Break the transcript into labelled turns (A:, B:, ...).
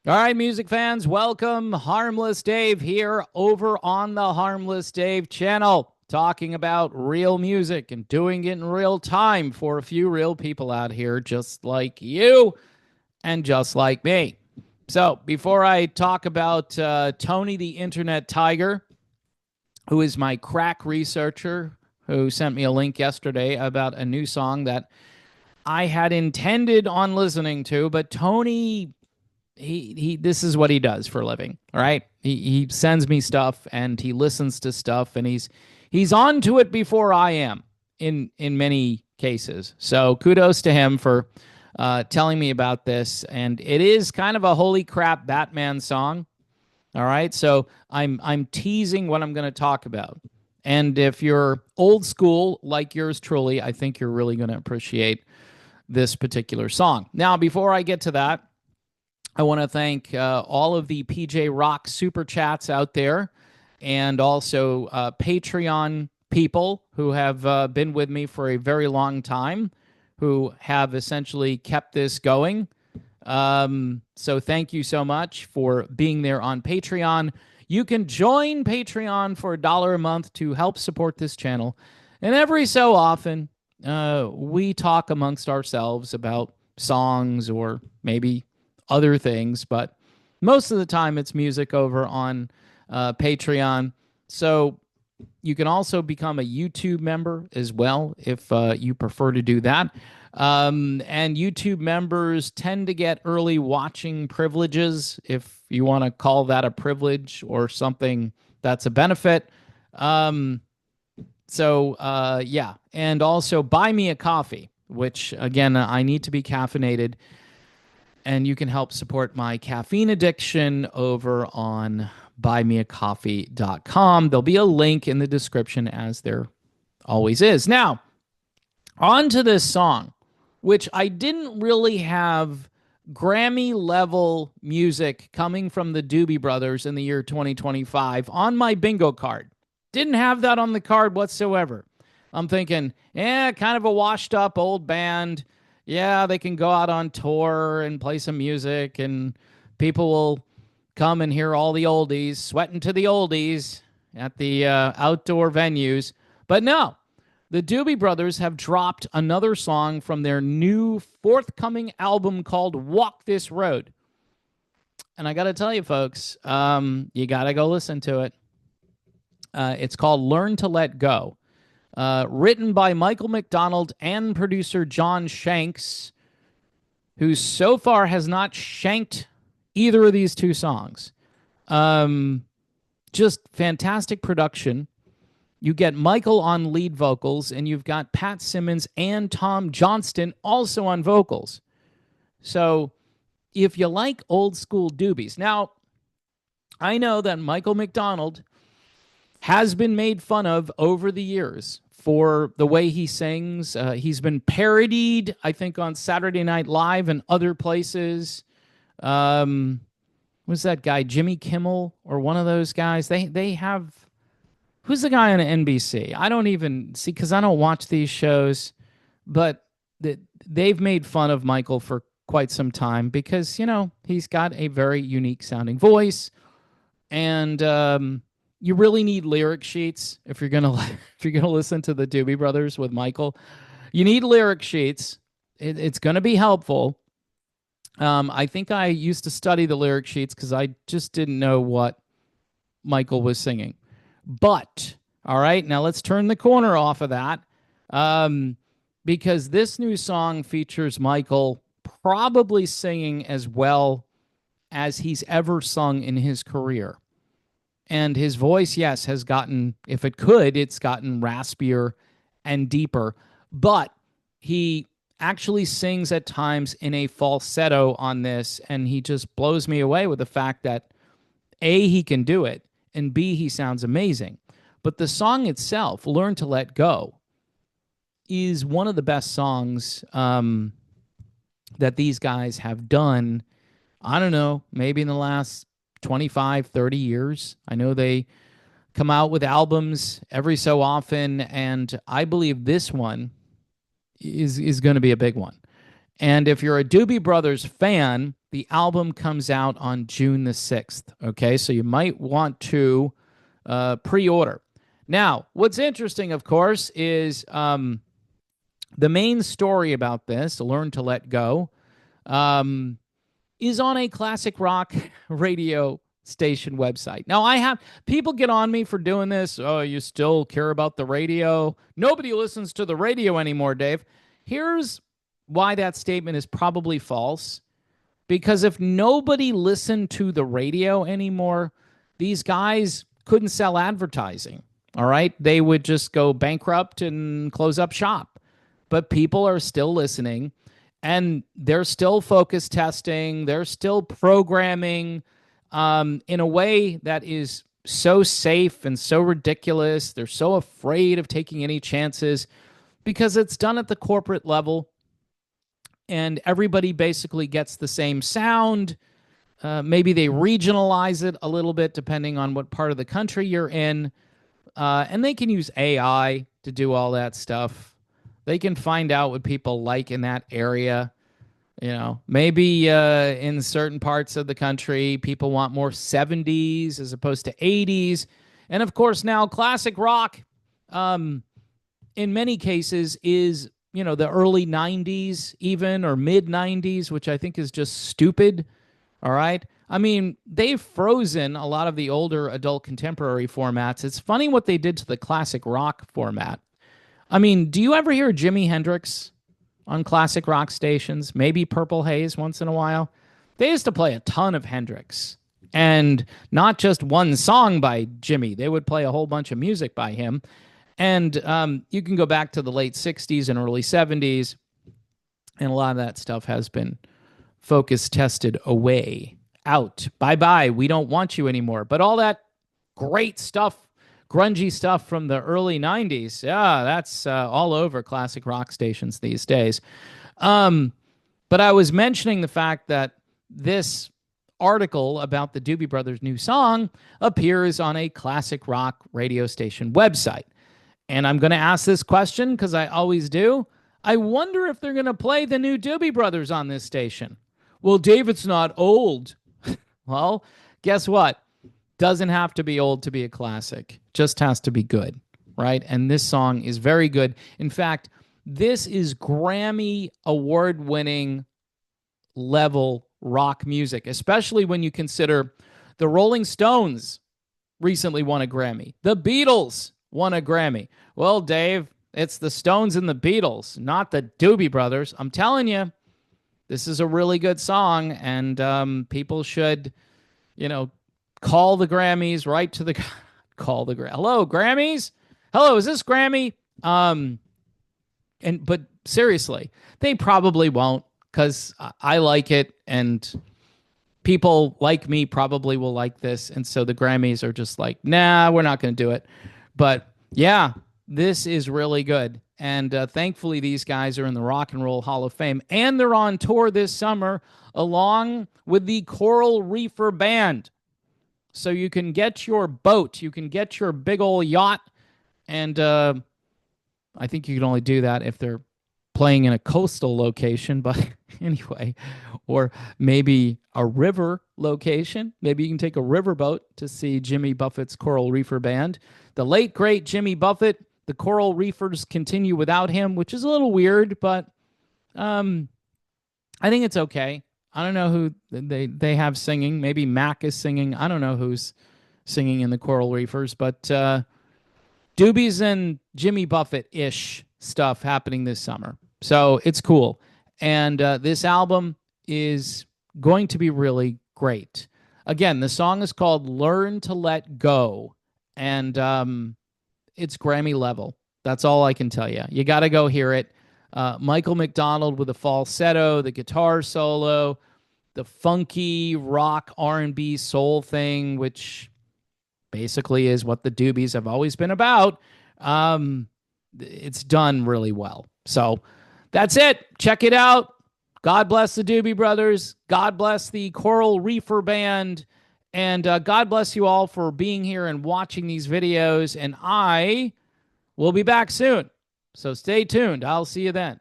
A: All right, music fans, welcome. Harmless Dave here over on the Harmless Dave channel, talking about real music and doing it in real time for a few real people out here, just like you and just like me. So, before I talk about Tony the Internet Tiger, who is my crack researcher, who sent me a link yesterday about a new song that I had intended on listening to, but Tony he this is what he does for a living. All right, he sends me stuff and he listens to stuff and he's on to it before I am in many cases. So kudos to him for telling me about this. And it is kind of a holy crap Batman song. All right, so I'm teasing what I'm going to talk about. And if you're old school like yours truly, I think you're really going to appreciate this particular song. Now, before I get to that, I want to thank all of the PJ Rock super chats out there and also Patreon people who have been with me for a very long time, who have essentially kept this going. So thank you so much for being there on Patreon. You can join Patreon for $1 a month to help support this channel. And every so often, we talk amongst ourselves about songs or maybe other things, but most of the time it's music over on Patreon. So you can also become a YouTube member as well if you prefer to do that. And YouTube members tend to get early watching privileges, if you want to call that a privilege or something that's a benefit. Yeah. And also buy me a coffee, which again, I need to be caffeinated. And you can help support my caffeine addiction over on buymeacoffee.com. There'll be a link in the description, as there always is. Now, on to this song, which I didn't really have Grammy level music coming from the Doobie Brothers in the year 2025 on my bingo card. Didn't have that on the card whatsoever. I'm thinking, kind of a washed up old band. Yeah, they can go out on tour and play some music, and people will come and hear all the oldies, sweating to the oldies at the outdoor venues. But no, the Doobie Brothers have dropped another song from their new forthcoming album called Walk This Road. And I got to tell you, folks, you got to go listen to it. It's called Learn to Let Go. Written by Michael McDonald and producer John Shanks, who so far has not shanked either of these two songs. Just fantastic production. You get Michael on lead vocals, and you've got Pat Simmons and Tom Johnston also on vocals. So if you like old school doobies. Now, I know that Michael McDonald has been made fun of over the years for the way he sings. He's been parodied, I think, on Saturday Night Live and other places. Who's that guy, Jimmy Kimmel or one of those guys? They have, who's the guy on NBC? I don't even see, because I don't watch these shows, but they've made fun of Michael for quite some time because, he's got a very unique sounding voice. And you really need lyric sheets if you're gonna listen to the Doobie Brothers with Michael. You need lyric sheets. It's gonna be helpful. I think I used to study the lyric sheets because I just didn't know what Michael was singing. But all right, now let's turn the corner off of that, because this new song features Michael probably singing as well as he's ever sung in his career. And his voice, yes, has gotten, if it could, it's gotten raspier and deeper. But he actually sings at times in a falsetto on this, and he just blows me away with the fact that A, he can do it, and B, he sounds amazing. But the song itself, Learn to Let Go, is one of the best songs that these guys have done. I don't know, maybe in the last 25, 30 years. I know they come out with albums every so often, and I believe this one is going to be a big one. And if you're a Doobie Brothers fan, The album comes out on June the 6th. Okay, so you might want to pre-order. Now, what's interesting, of course, is the main story about this, Learn to Let Go, is on a classic rock radio station website. Now, I have people get on me for doing this. Oh, you still care about the radio? Nobody listens to the radio anymore, Dave. Here's why that statement is probably false. Because if nobody listened to the radio anymore, these guys couldn't sell advertising. All right. They would just go bankrupt and close up shop. But people are still listening, and they're still focus testing. They're still programming in a way that is so safe and so ridiculous. They're so afraid of taking any chances because it's done at the corporate level, and everybody basically gets the same sound. Maybe they regionalize it a little bit depending on what part of the country you're in, and they can use AI to do all that stuff. They can find out what people like in that area. You know, maybe in certain parts of the country, people want more 70s as opposed to 80s. And of course, now classic rock, in many cases, is, you know, the early 90s even, or mid 90s, which I think is just stupid. All right. I mean, they've frozen a lot of the older adult contemporary formats. It's funny what they did to the classic rock format. I mean, do you ever hear Jimi Hendrix on classic rock stations? Maybe Purple Haze once in a while. They used to play a ton of Hendrix, and not just one song by Jimmy. They would play a whole bunch of music by him. And you can go back to the late 60s and early 70s, and a lot of that stuff has been focus tested away, out. Bye-bye. We don't want you anymore. But all that great stuff, grungy stuff from the early 90s, yeah, that's all over classic rock stations these days. But I was mentioning the fact that this article about the Doobie Brothers' new song appears on a classic rock radio station website. And I'm going to ask this question because I always do. I wonder if they're going to play the new Doobie Brothers on this station. Well, David's not old. Well, guess what? Doesn't have to be old to be a classic. Just has to be good, right? And this song is very good. In fact, this is Grammy award-winning level rock music, especially when you consider the Rolling Stones recently won a Grammy. The Beatles won a Grammy. Well, Dave, it's the Stones and the Beatles, not the Doobie Brothers. I'm telling you, this is a really good song, and people should, you know, call the Grammys, right to the call the hello Grammys, hello, is this Grammy? But seriously, they probably won't, because I like it, and people like me probably will like this, and so the Grammys are just like, nah, we're not going to do it. But yeah, this is really good. And thankfully, these guys are in the Rock and Roll Hall of Fame, and they're on tour this summer along with the Coral Reefer Band. So you can get your boat, you can get your big old yacht, and I think you can only do that if they're playing in a coastal location, but anyway, or maybe a river location. Maybe you can take a riverboat to see Jimmy Buffett's Coral Reefer Band. The late, great Jimmy Buffett. The Coral Reefers continue without him, which is a little weird, but I think it's okay. I don't know who they have singing. Maybe Mac is singing. I don't know who's singing in the Coral Reefers, but Doobies and Jimmy Buffett-ish stuff happening this summer. So it's cool. And this album is going to be really great. Again, the song is called Learn to Let Go, and it's Grammy level. That's all I can tell you. You got to go hear it. Michael McDonald with a falsetto, the guitar solo, the funky rock R&B soul thing, which basically is what the Doobies have always been about. It's done really well. So that's it. Check it out. God bless the Doobie Brothers. God bless the Coral Reefer Band. And God bless you all for being here and watching these videos. And I will be back soon. So stay tuned. I'll see you then.